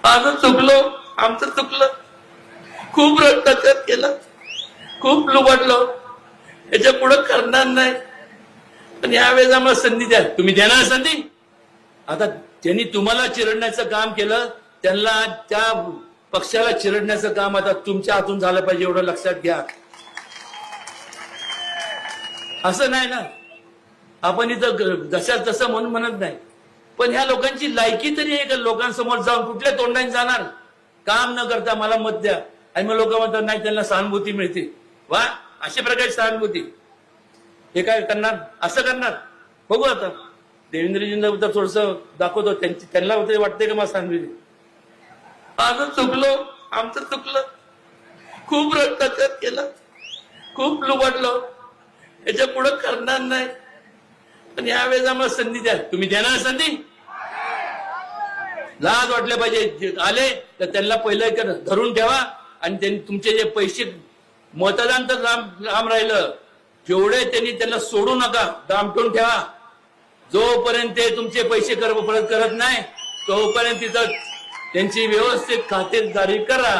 माझं चुकलो, आमचं चुकलं, खूप भ्रष्टाचार केला, खूप लुबाडलो, याच्या पुढे करणार नाही. पण यावेळेस आम्हाला संधी द्या. तुम्ही देणार संधी? आता त्यांनी तुम्हाला चिरडण्याचं काम केलं, त्यांना त्या पक्षाला चिरडण्याचं काम आता तुमच्या हातून झालं पाहिजे, एवढं लक्षात घ्या. असं नाही ना, आपण इथं जशाच तसं म्हणून म्हणत नाही, पण ह्या लोकांची लायकी तरी आहे का लोकांसमोर जाऊन कुठल्या तोंडाने जाणार? काम न करता मला मत द्या, आणि मग लोक म्हणतात नाही त्यांना सहानुभूती मिळते. वा, अशा प्रकारची सहानुभूती हे काय करणार? असं करणार? बघू आता देवेंद्रजींना तर थोडस दाखवतो, त्यांना तरी वाटतंय का मला सहानुभूती? माझं चुकलो, आमचं चुकलं, खूप भ्रष्टाचार केला, खूप लुबाडलो, याच्या पुढे करणार नाही. पण यावेळेस आम्हाला संधी द्या. तुम्ही देणार संधी? लाज वाटल्या पाहिजे. आले तर त्यांना पहिलं धरून ठेवा, आणि त्यांनी तुमचे जे पैसे, मतदान तर लांब राहिलं, जेवढे त्यांनी त्यांना सोडू नका, दामटून ठेवा. जोपर्यंत ते तुमचे पैसे परत करत नाही तोपर्यंत तिथं त्यांची व्यवस्थित खातेदारी करा.